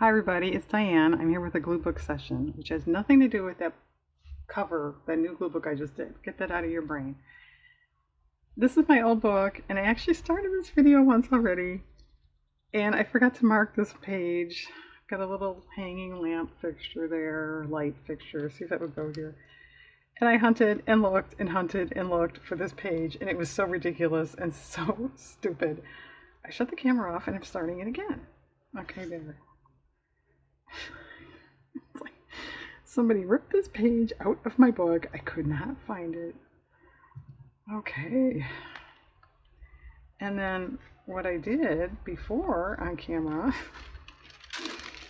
Hi everybody, it's Diane. I'm here with a glue book session, which has nothing to do with that cover, that new glue book I just did. Get that out of your brain. This is my old book, and I actually started this video once already, and I forgot to mark this page. Got a little hanging lamp fixture there, light fixture, see if that would go here. And I hunted and looked and hunted and looked for this page, and it was so ridiculous and so stupid. I shut the camera off and I'm starting it again. Okay, there. It's like somebody ripped this page out of my book. I could not find it. Okay. And then what I did before on camera,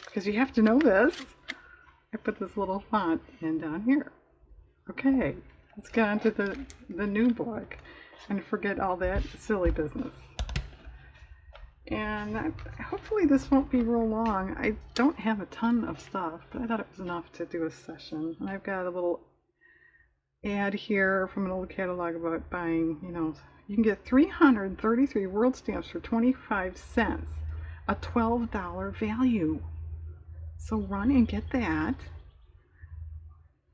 because you have to know this, I put this little font in down here. Okay, let's get on to the new book and forget all that silly business. And hopefully this won't be real long. I don't have a ton of stuff, but I thought it was enough to do a session. And I've got a little ad here from an old catalog about buying, you can get 333 world stamps for 25 cents, a $12 value. So run and get that.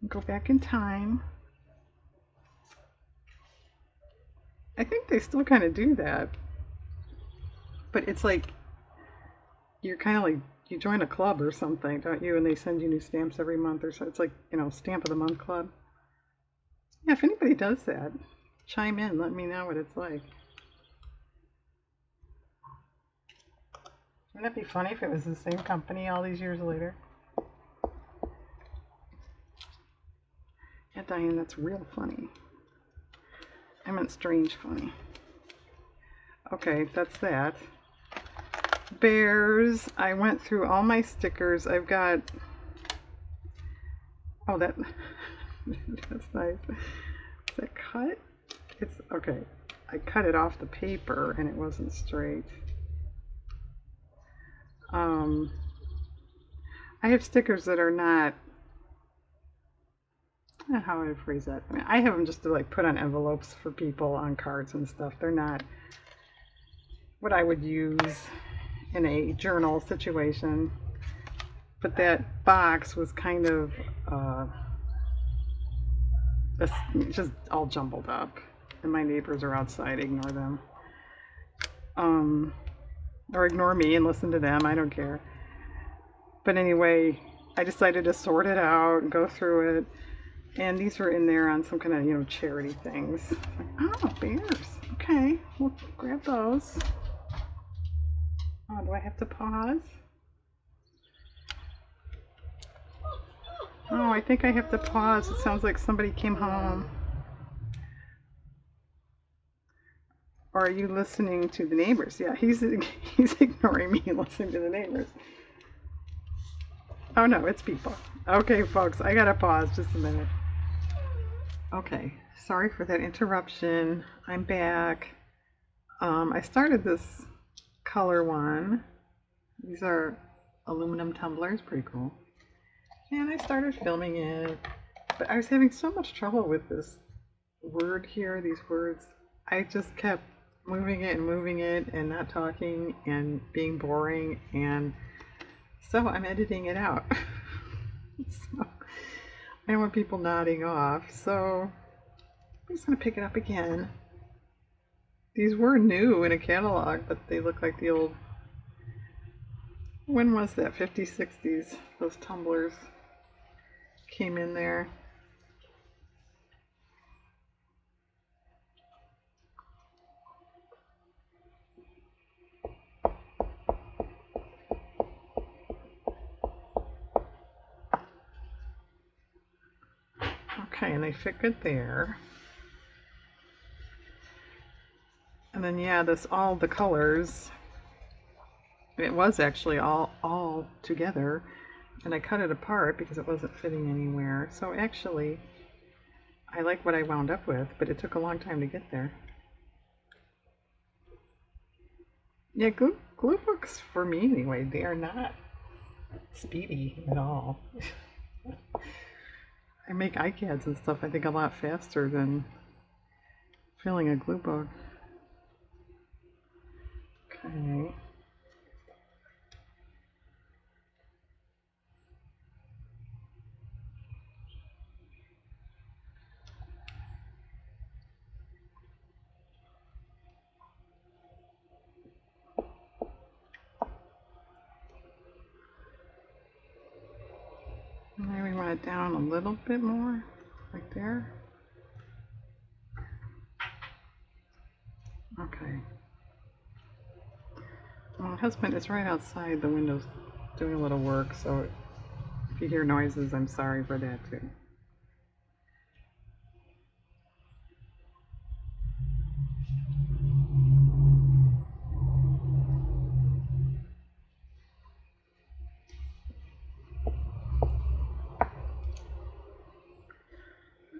Go back in time. I think they still kind of do that. But it's like, you're kind of like, you join a club or something, don't you? And they send you new stamps every month or so. It's like, Stamp of the Month Club. Yeah, if anybody does that, chime in. Let me know what it's like. Wouldn't it be funny if it was the same company all these years later? Yeah, Diane, that's real funny. I meant strange funny. Okay, that's that. Bears. I went through all my stickers. I've got, oh, that's nice. Is that cut? It's okay. I cut it off the paper and it wasn't straight. I have stickers that are not, I don't know how I phrase that. I mean, I have them just to like put on envelopes for people on cards and stuff. They're not what I would use in a journal situation. But that box was kind of just all jumbled up, and my neighbors are outside. Ignore them, or ignore me and listen to them. I don't care. But anyway, I decided to sort it out and go through it, and these were in there on some kind of charity things. Oh, bears. Okay, we'll grab those. Oh, do I have to pause? Oh, I think I have to pause. It sounds like somebody came home. Or are you listening to the neighbors? Yeah, he's ignoring me and listening to the neighbors. Oh no, it's people. Okay, folks, I gotta pause just a minute. Okay, sorry for that interruption. I'm back. I started this color one. These are aluminum tumblers, pretty cool. And I started filming it, but I was having so much trouble with this word here, these words. I just kept moving it and not talking and being boring, and so I'm editing it out. So I don't want people nodding off, so I'm just going to pick it up again. These were new in a catalog, but they look like the old, when was that, 50s, 60s, those tumblers came in there. Okay, and they fit good there. And then yeah, this all the colors. It was actually all together, and I cut it apart because it wasn't fitting anywhere. So actually, I like what I wound up with, but it took a long time to get there. Yeah, glue books for me anyway, they are not speedy at all. I make iCads and stuff, I think, a lot faster than filling a glue book. Okay. it down a little bit more, right there. Okay. Well, my husband is right outside the windows doing a little work, so if you hear noises, I'm sorry for that too.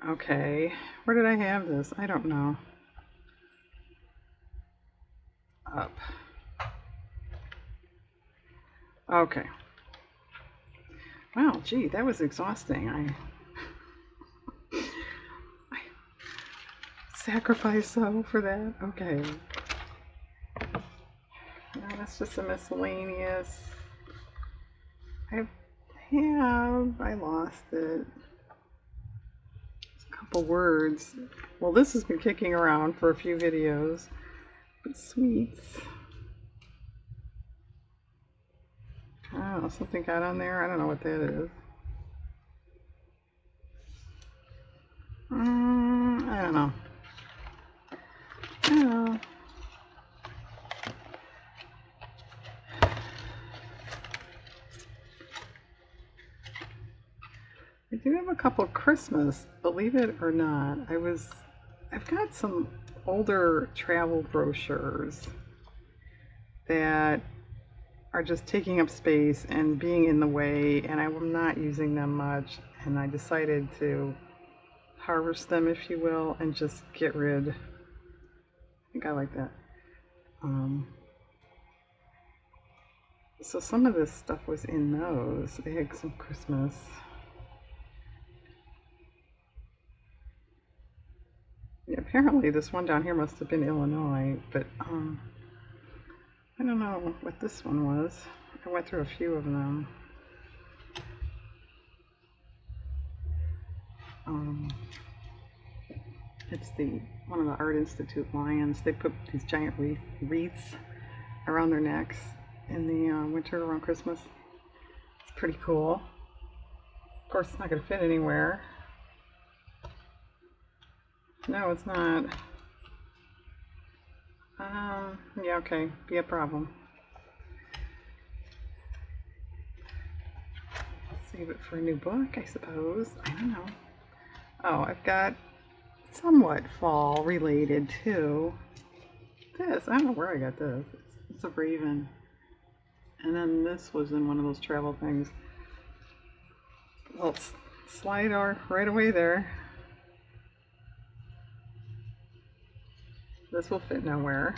Okay, where did I have this? I don't know. Up. Okay. Wow, gee, that was exhausting. I sacrificed so for that. Okay. Now that's just a miscellaneous. I lost it. A couple words. Well, this has been kicking around for a few videos. But sweets. Oh, something got on there. I don't know what that is. I don't know. Oh. I do have a couple Christmas, believe it or not. I've got some older travel brochures that are just taking up space and being in the way, and I'm not using them much, and I decided to harvest them, if you will, and just get rid. I think I like that. So some of this stuff was in those. They had some Christmas. Yeah, apparently this one down here must have been Illinois, but I don't know what this one was. I went through a few of them. It's one of the Art Institute lions. They put these giant wreaths around their necks in the winter around Christmas. It's pretty cool. Of course, it's not going to fit anywhere. No, it's not. Yeah, okay. Be a problem. Save it for a new book, I suppose. I don't know. Oh, I've got somewhat fall related too. This, I don't know where I got this. It's a raven. And then this was in one of those travel things. Well, slide right away there. This will fit nowhere.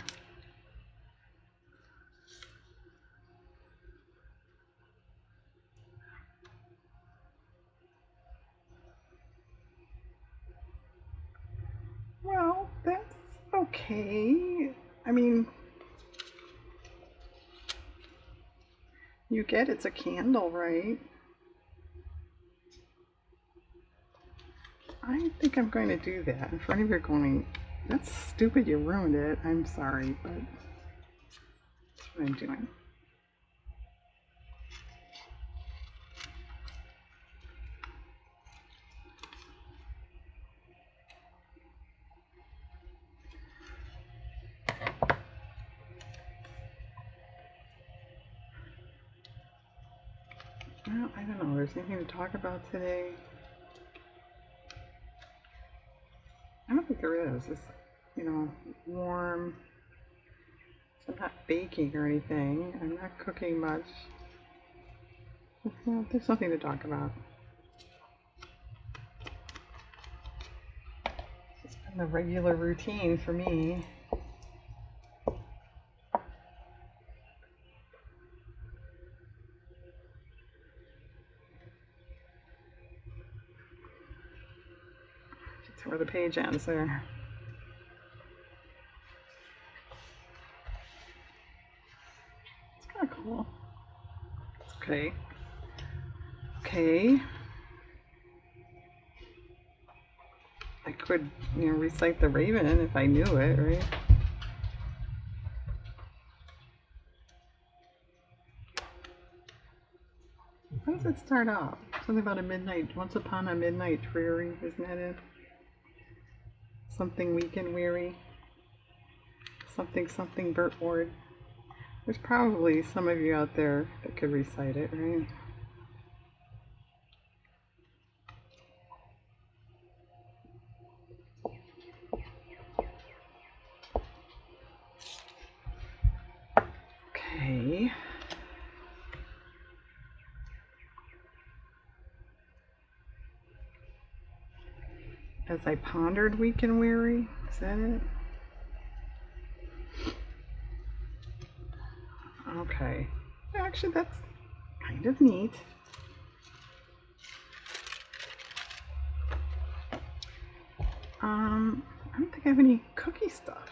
Well, that's okay. I mean, you get it's a candle, right? I think I'm going to do that. In front of you going, that's stupid, you ruined it. I'm sorry, but that's what I'm doing. Well, I don't know. There's anything to talk about today? I don't think there is. It's, warm. So I'm not baking or anything. I'm not cooking much. Well, there's something to talk about. It's been the regular routine for me. That's where the page ends there. It's kind of cool. Okay. Okay. I could, recite the Raven if I knew it, right? How does it start off? Something about a midnight, once upon a midnight dreary, isn't that it? Something weak and weary. Something Burt Ward. There's probably some of you out there that could recite it, right? Okay. As I pondered weak and weary, is that it? Okay. Actually, that's kind of neat. I don't think I have any cookie stuff.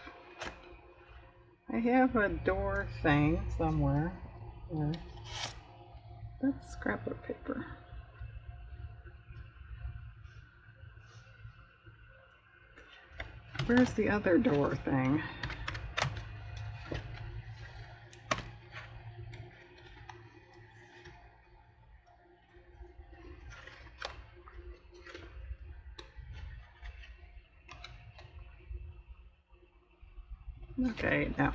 I have a door thing somewhere. Where? That's scrapbook paper. Where's the other door thing? Okay, now.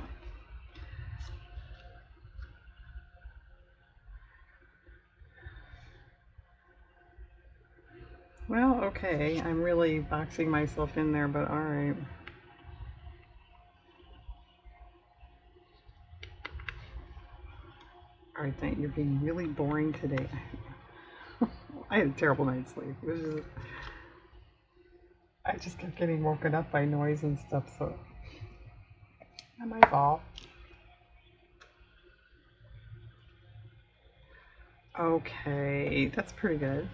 Well, okay, I'm really boxing myself in there, but alright. Alright, thank you're being really boring today. I had a terrible night's sleep. It was just, I just kept getting woken up by noise and stuff, so not my fault. Okay, that's pretty good.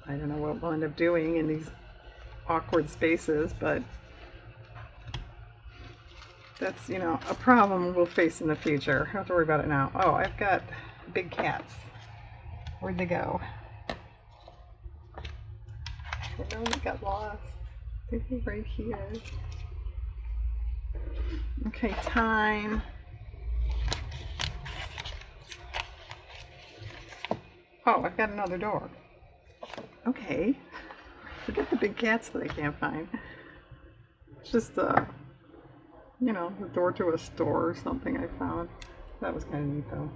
I don't know what we'll end up doing in these awkward spaces, but that's, you know, a problem we'll face in the future. I don't have to worry about it now. Oh, I've got big cats. Where'd they go? I don't know, they got lost. They're right here. Okay, time. Oh, I've got another door. Okay. Forget the big cats that I can't find. It's just, you know, the door to a store or something I found. That was kind of neat, though.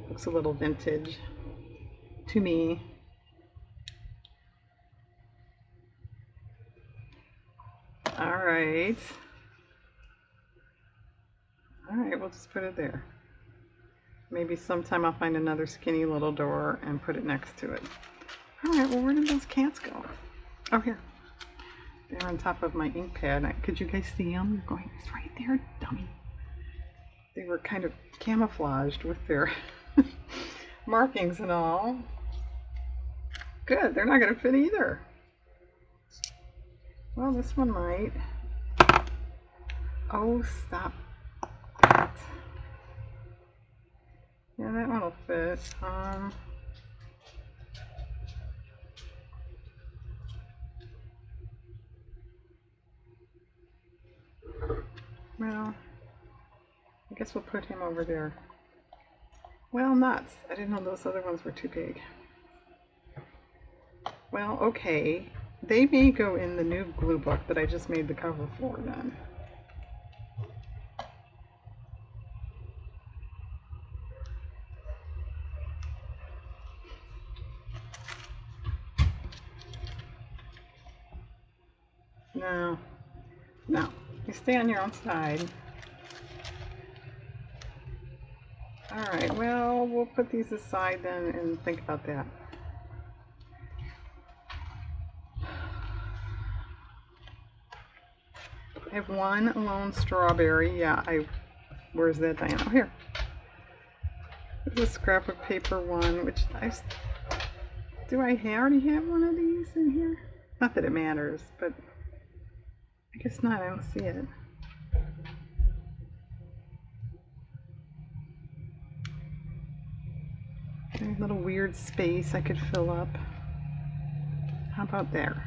Looks a little vintage to me. Alright. Alright, we'll just put it there. Maybe sometime I'll find another skinny little door and put it next to it. Alright, well, where did those cats go? Oh, here. They're on top of my ink pad. Could you guys see them? Going, it's right there, dummy. They were kind of camouflaged with their markings and all. Good, they're not going to fit either. Well, this one might. Oh, stop. Yeah, that one will fit. Well, I guess we'll put him over there. Well, nuts. I didn't know those other ones were too big. Well, okay. They may go in the new glue book that I just made the cover for then. No. No. You stay on your own side. Alright, well, we'll put these aside then and think about that. I have one lone strawberry. Yeah, where's that, Diana? Oh, here. There's a scrap of paper one, which do I already have one of these in here? Not that it matters, but I guess not. I don't see it. A little weird space I could fill up. How about there?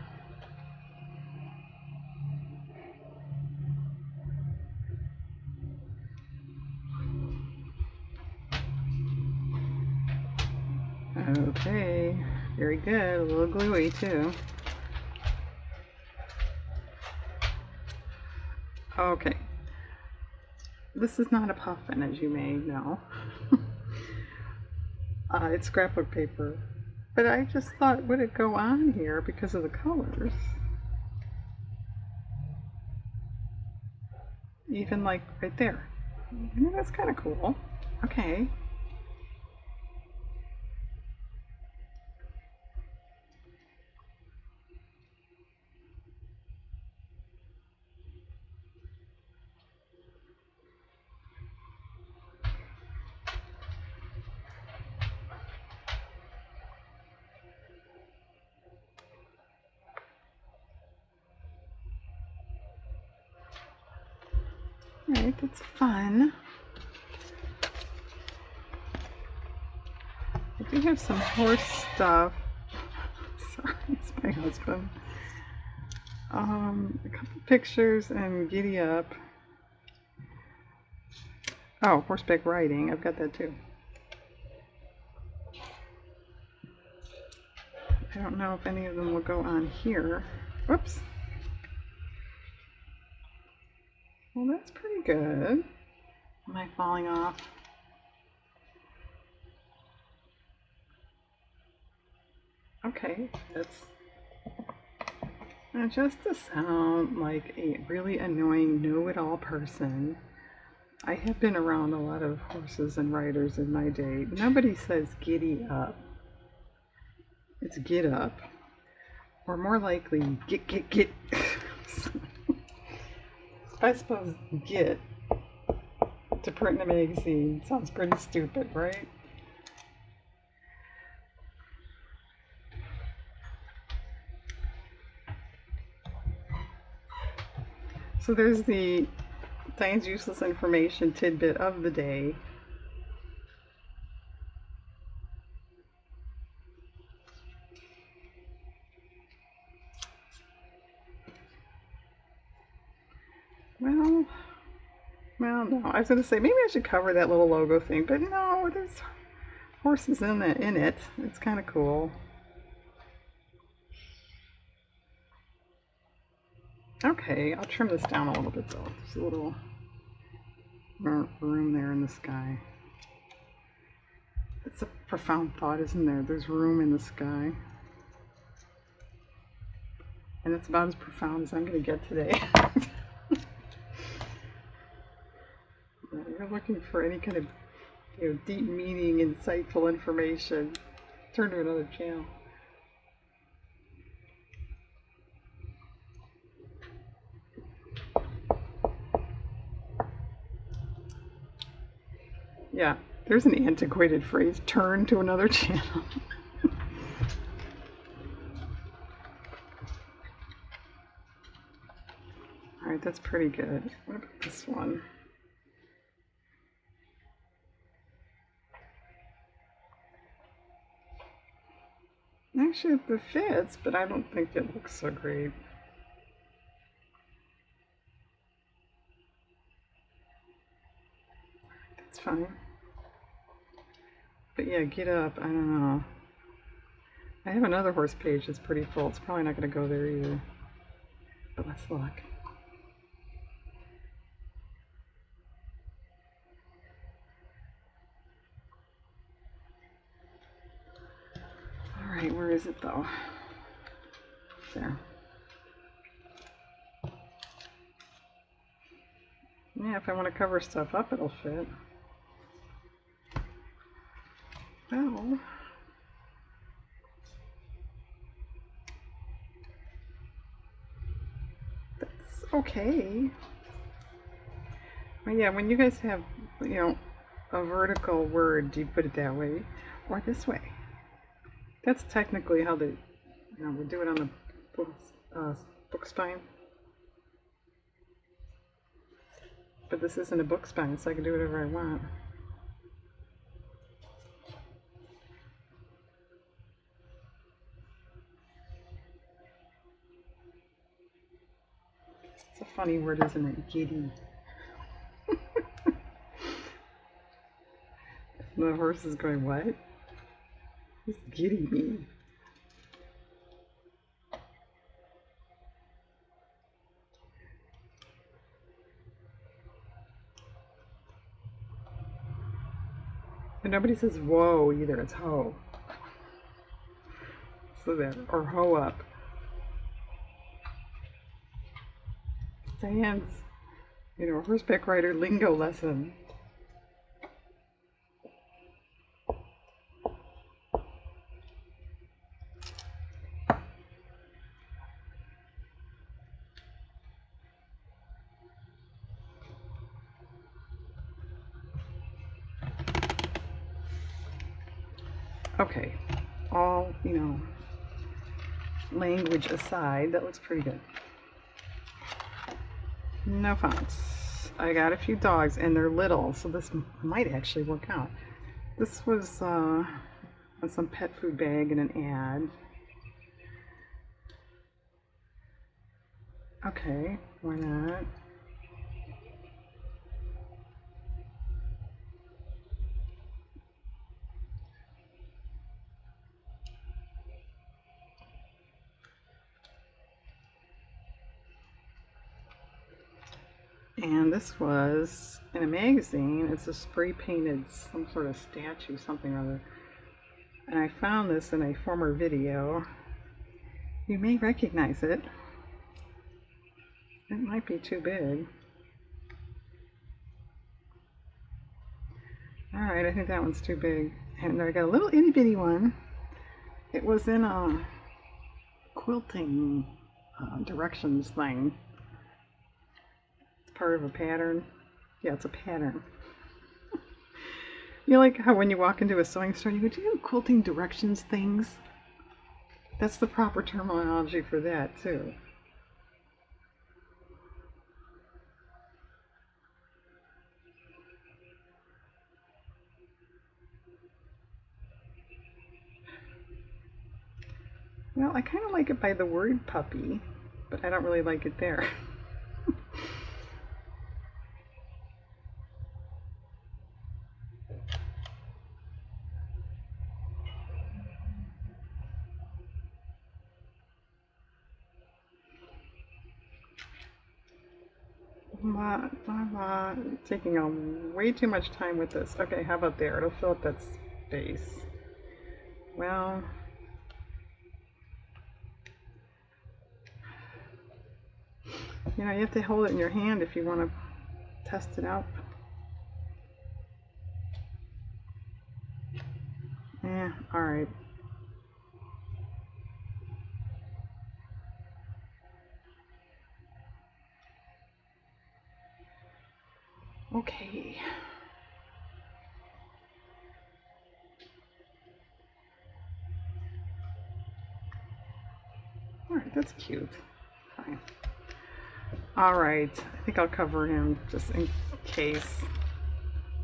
Very good. A little gluey too. Okay. This is not a puffin, as you may know. It's scrapbook paper. But I just thought, would it go on here because of the colors? Even like right there. I mean, that's kind of cool. Okay. Alright, that's fun. I do have some horse stuff. Sorry, it's my husband. A couple pictures and giddy up. Oh, horseback riding. I've got that too. I don't know if any of them will go on here. Whoops. Well, that's pretty good. Am I falling off? Okay, that's just to sound like a really annoying know-it-all person. I have been around a lot of horses and riders in my day. Nobody says giddy up. It's get up. Or more likely, get. I suppose get to print in a magazine sounds pretty stupid, right? So there's the Diane's useless information tidbit of the day. Well, no. I was going to say maybe I should cover that little logo thing, but no, there's horses in it. It's kind of cool. Okay, I'll trim this down a little bit though. There's a little room there in the sky. It's a profound thought, isn't there? There's room in the sky. And it's about as profound as I'm going to get today. You're looking for any kind of deep meaning, insightful information. Turn to another channel. Yeah, there's an antiquated phrase, turn to another channel. Alright, that's pretty good. What about this one? Actually, it fits, but I don't think it looks so great. That's fine. But yeah, get up. I don't know. I have another horse page that's pretty full. It's probably not going to go there either. But let's look. Alright, where is it though? There. Yeah, if I want to cover stuff up, it'll fit. Well, that's okay. Well, yeah, when you guys have, a vertical word, do you put it that way or this way? That's technically how they, we do it on the book spine. But this isn't a book spine, so I can do whatever I want. It's a funny word, isn't it? Giddy. The horse is going, what? What's giddy mean? And nobody says whoa either, it's ho. So there, or ho up. Diane's, horseback rider lingo lesson. Okay, all, language aside, that looks pretty good. No fonts. I got a few dogs and they're little, so this might actually work out. This was on some pet food bag in an ad. Okay, why not? And this was in a magazine. It's a spray painted, some sort of statue, something or other. And I found this in a former video. You may recognize it. It might be too big. Alright, I think that one's too big. And I got a little itty bitty one. It was in a quilting directions thing. It's part of a pattern. Yeah, it's a pattern. You know, like how when you walk into a sewing store, you go, do you have quilting directions things? That's the proper terminology for that, too. Well, I kind of like it by the word puppy, but I don't really like it there. Taking on way too much time with this. Okay, how about there? It'll fill up that space. Well, you have to hold it in your hand if you want to test it out. Yeah, alright. Okay. Alright, that's cute. Fine. Alright, I think I'll cover him just in case.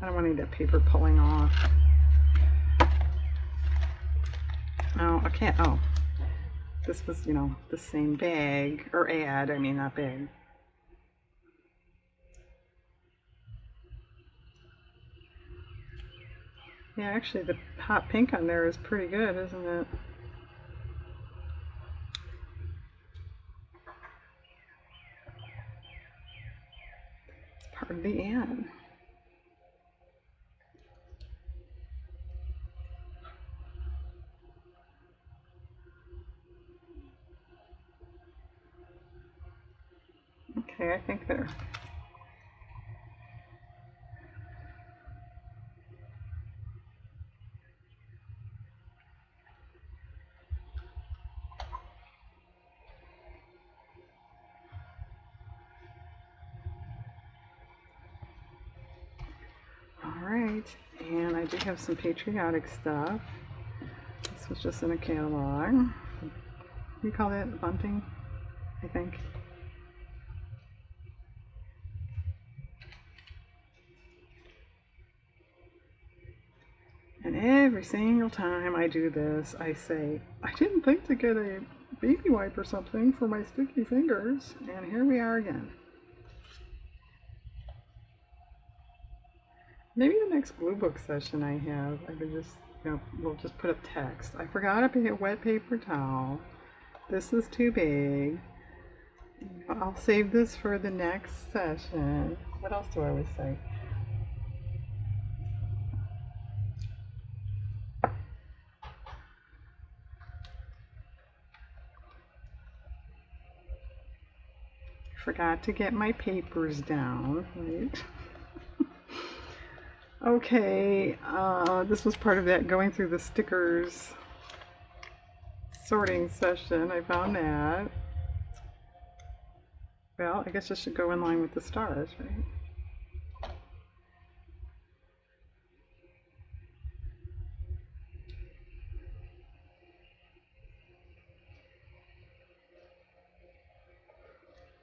I don't want any of that paper pulling off. Oh, I can't. Oh, this was, the same bag, or ad, I mean, not bag. Yeah, actually, the hot pink on there is pretty good, isn't it? It's part of the ad. Okay, I think they're... Alright, and I do have some patriotic stuff. This was just in a catalog. We call that bunting, I think. And every single time I do this, I say, I didn't think to get a baby wipe or something for my sticky fingers, and here we are again. Maybe the next glue book session I have, I could just, we'll just put up text. I forgot a wet paper towel. This is too big. I'll save this for the next session. What else do I always say? forgot to get my papers down, right? Okay, this was part of that going through the stickers sorting session. I found that. Well, I guess it should go in line with the stars, right?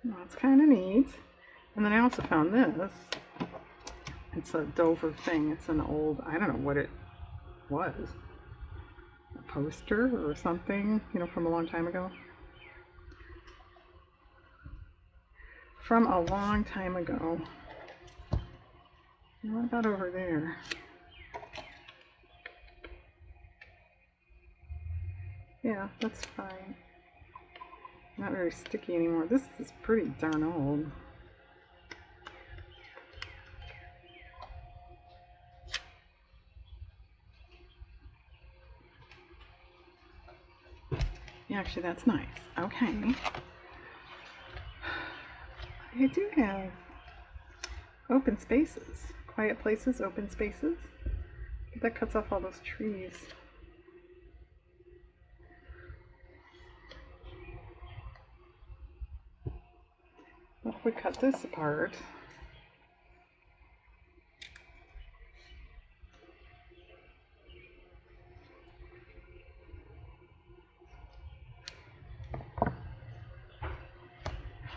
Well, that's kind of neat. And then I also found this. It's a Dover thing. It's an old, I don't know what it was. A poster or something, you know, from a long time ago. From a long time ago. What about over there? Yeah, that's fine. Not very sticky anymore. This is pretty darn old. Yeah, actually, that's nice. Okay. I do have open spaces. Quiet places, open spaces. But that cuts off all those trees. Well, if we cut this apart,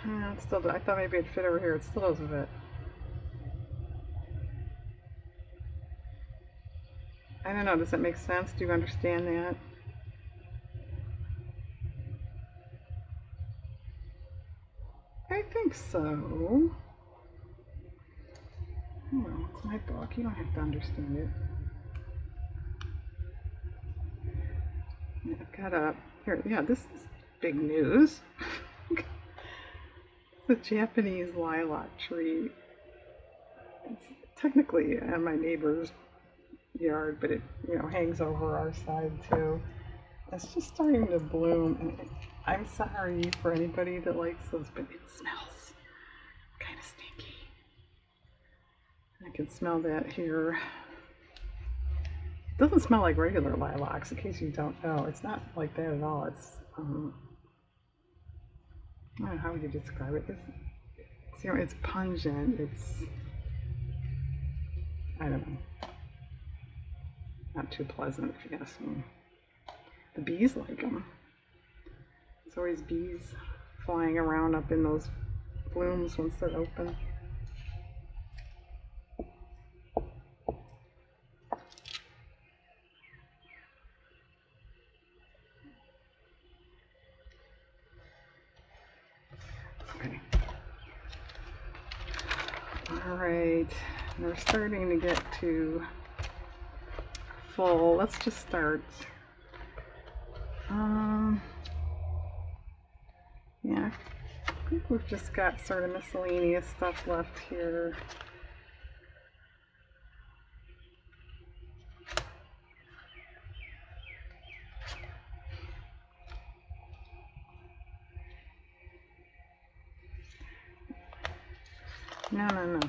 it still, I thought maybe it'd fit over here. It still doesn't fit. I don't know. Does that make sense? Do you understand that? I think so. Well, it's my book. You don't have to understand it. I've got a, here, yeah, this is big news. It's a Japanese lilac tree. It's technically in my neighbor's yard, but it, you know, hangs over our side too. It's just starting to bloom, and I'm sorry for anybody that likes those, but it smells kind of stinky. I can smell that here. It doesn't smell like regular lilacs, in case you don't know. It's not like that at all. It's, I don't know, how would you describe it? It's, you know, it's pungent. It's, I don't know, not too pleasant if you ask me. The bees like them. There's always bees flying around up in those blooms once they're open. Okay. All right, we're starting to get to full. Let's just start. Yeah, I think we've just got sort of miscellaneous stuff left here. No.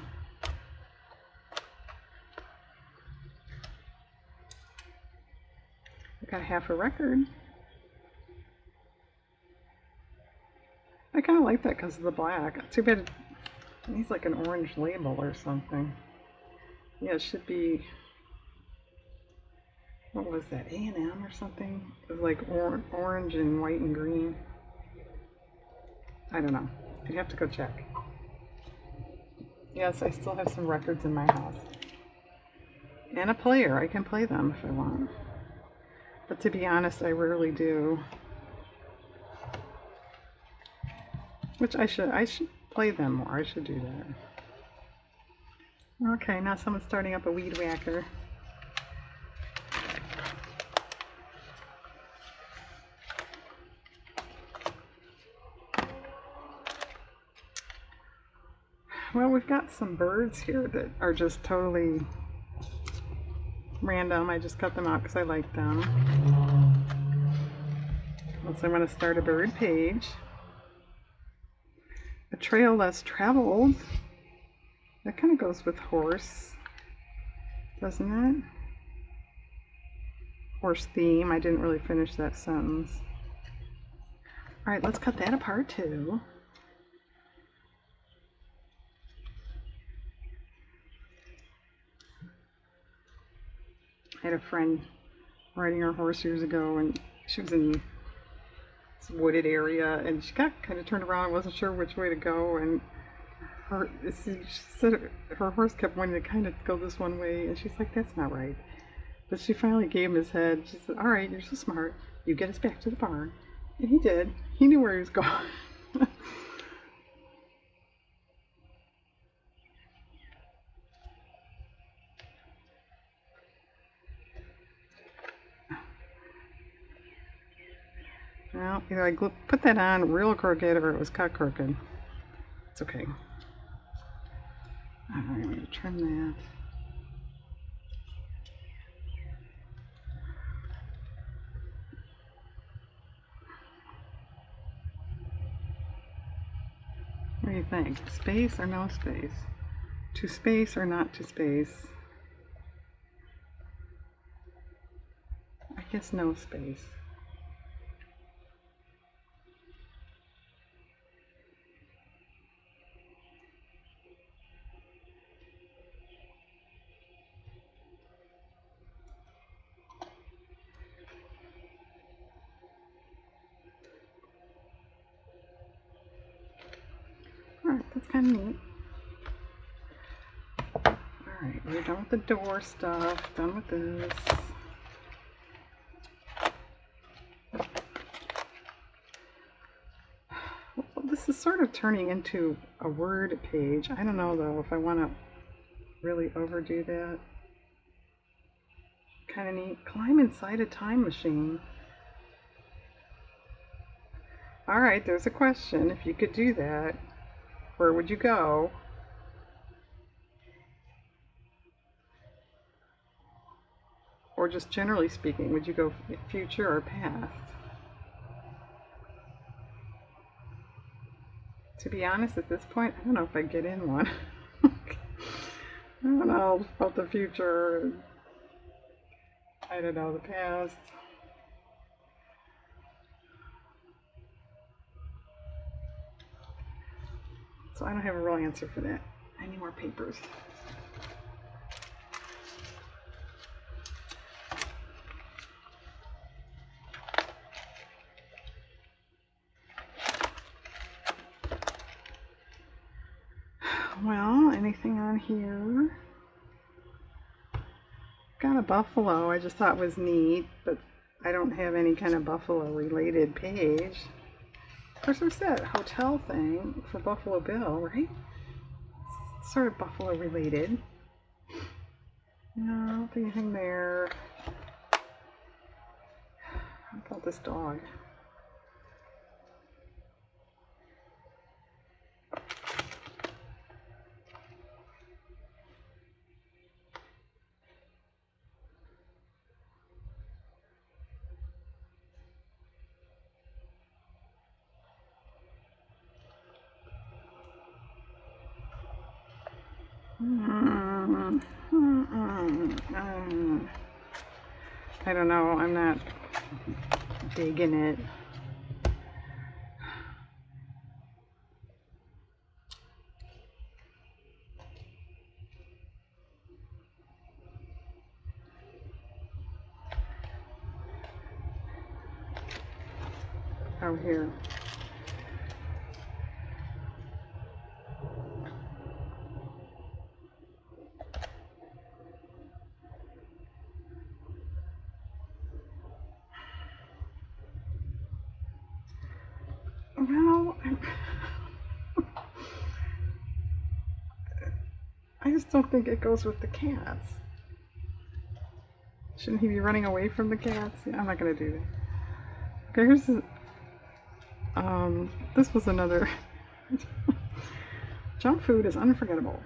I got half a record. I kind of like that because of the black. Too bad it needs like an orange label or something. Yeah, it should be, what was that, A&M or something? It was like orange and white and green. I don't know. I'd have to go check. Yes, I still have some records in my house. And a player. I can play them if I want. But to be honest, I rarely do. Which I should play them more. I should do that. Okay, now someone's starting up a weed whacker. Well, we've got some birds here that are just totally random. I just cut them out because I like them. So I'm going to start a bird page. A trail less traveled. That kind of goes with horse, doesn't it? Horse theme. I didn't really finish that sentence. All right, let's cut that apart too. I had a friend riding her horse years ago, and she was in this wooded area, and she got kind of turned around and wasn't sure which way to go, and she said her horse kept wanting to kind of go this one way, and she's like, that's not right. But she finally gave him his head. She said, all right, you're so smart. You get us back to the barn. And he did. He knew where he was going. Well, either I put that on real crooked or it was cut crooked. It's okay. All right, I'm going to trim that. What do you think? Space or no space? To space or not to space? I guess no space. Alright, that's kind of neat. Alright, we're done with the door stuff, done with this. Well, this is sort of turning into a word page. I don't know though if I want to really overdo that. Kind of neat. Climb inside a time machine. Alright, there's a question. If you could do that, where would you go? Or just generally speaking, would you go future or past? To be honest, at this point, I don't know if I'd get in one. I don't know about the future. I don't know, the past. So I don't have a real answer for that. I need more papers. Well, anything on here? Got a buffalo I just thought was neat, but I don't have any kind of buffalo related page. Of course, there's that hotel thing for Buffalo Bill, right? It's sort of buffalo related. No, I don't think anything there. How about this dog? I don't know. I'm not digging it. Oh, here. Well, I just don't think it goes with the cats. Shouldn't he be running away from the cats? Yeah, I'm not gonna do that. Okay, here's the, this was another. Junk food is unforgettable,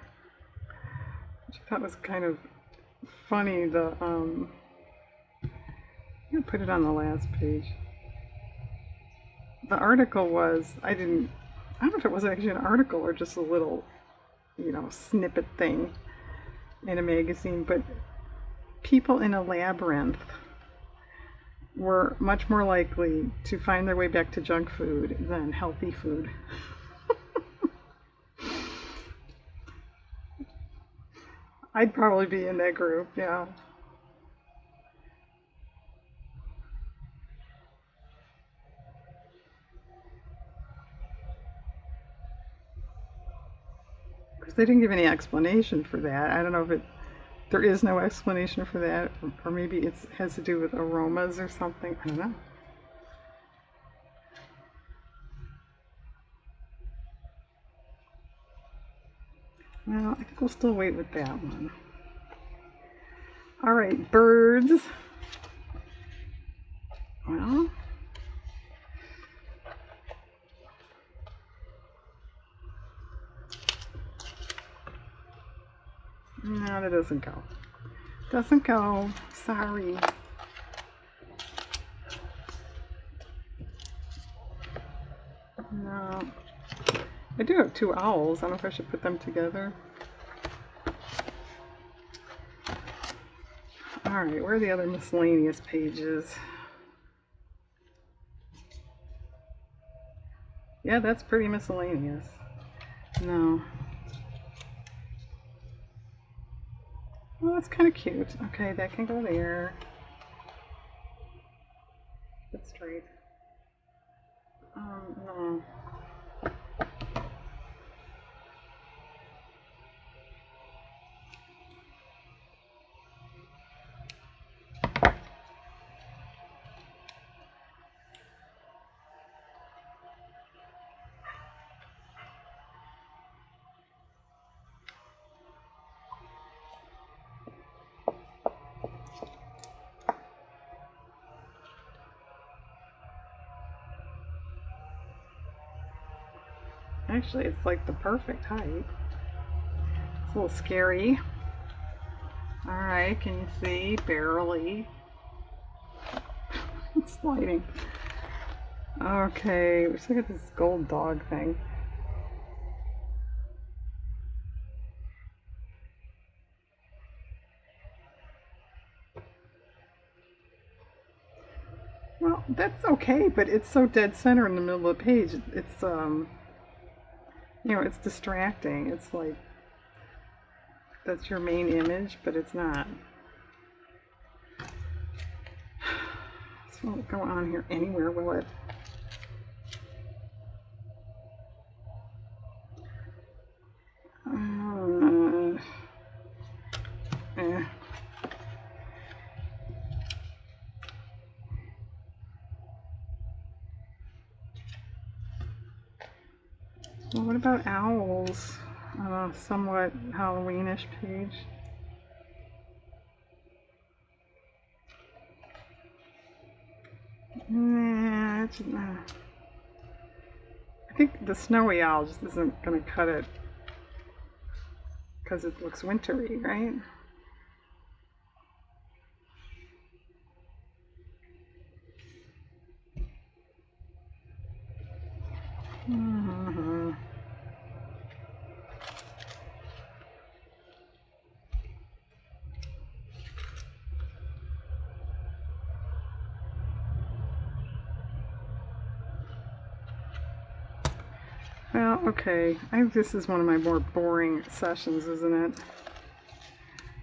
which I thought was kind of funny. I'm gonna put it on the last page. The article was, I I don't know if it was actually an article or just a little, snippet thing in a magazine, but people in a labyrinth were much more likely to find their way back to junk food than healthy food. I'd probably be in that group, yeah. Because they didn't give any explanation for that. I don't know if there is no explanation for that, or maybe it has to do with aromas or something. I don't know. Well, I think we'll still wait with that one. All right, birds. Well, no, that doesn't go. Doesn't go. Sorry. No. I do have two owls. I don't know if I should put them together. Alright, where are the other miscellaneous pages? Yeah, that's pretty miscellaneous. No. Well, that's kind of cute. Okay, that can go there. That's straight. No. Actually, it's like the perfect height. It's a little scary. Alright, can you see? Barely. It's sliding. Okay, let's look at this gold dog thing. Well, that's okay, but it's so dead center in the middle of the page. It's it's distracting. It's like that's your main image, but it's not. This won't go on here anywhere, will it? Well, what about owls on a somewhat Halloweenish page? Nah, I think the snowy owl just isn't going to cut it because it looks wintry, right? Well, okay. This is one of my more boring sessions, isn't it?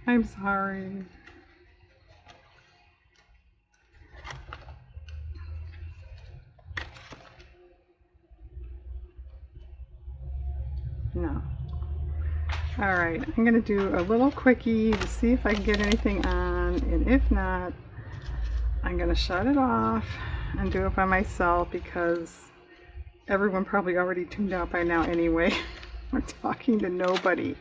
I'm sorry. No. Alright, I'm going to do a little quickie to see if I can get anything on, and if not, I'm going to shut it off and do it by myself because everyone probably already tuned out by now anyway. We're talking to nobody.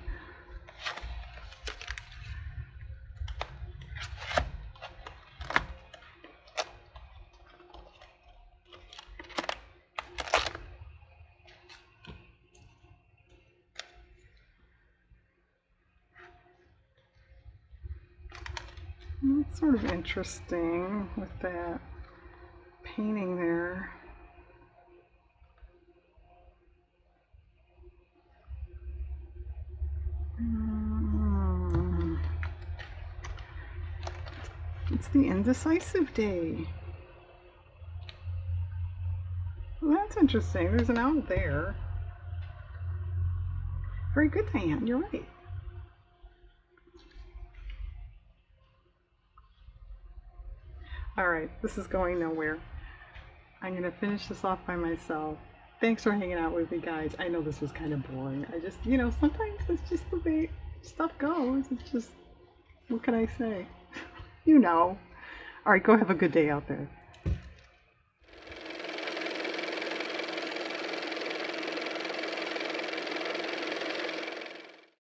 That's sort of interesting with that painting there. It's the indecisive day. Well, that's interesting. There's an owl there. Very good, Diane. You're right. Alright, this is going nowhere. I'm going to finish this off by myself. Thanks for hanging out with me, guys. I know this was kind of boring. I just, sometimes it's just the way stuff goes. It's just, what can I say? You know. Alright, go have a good day out there.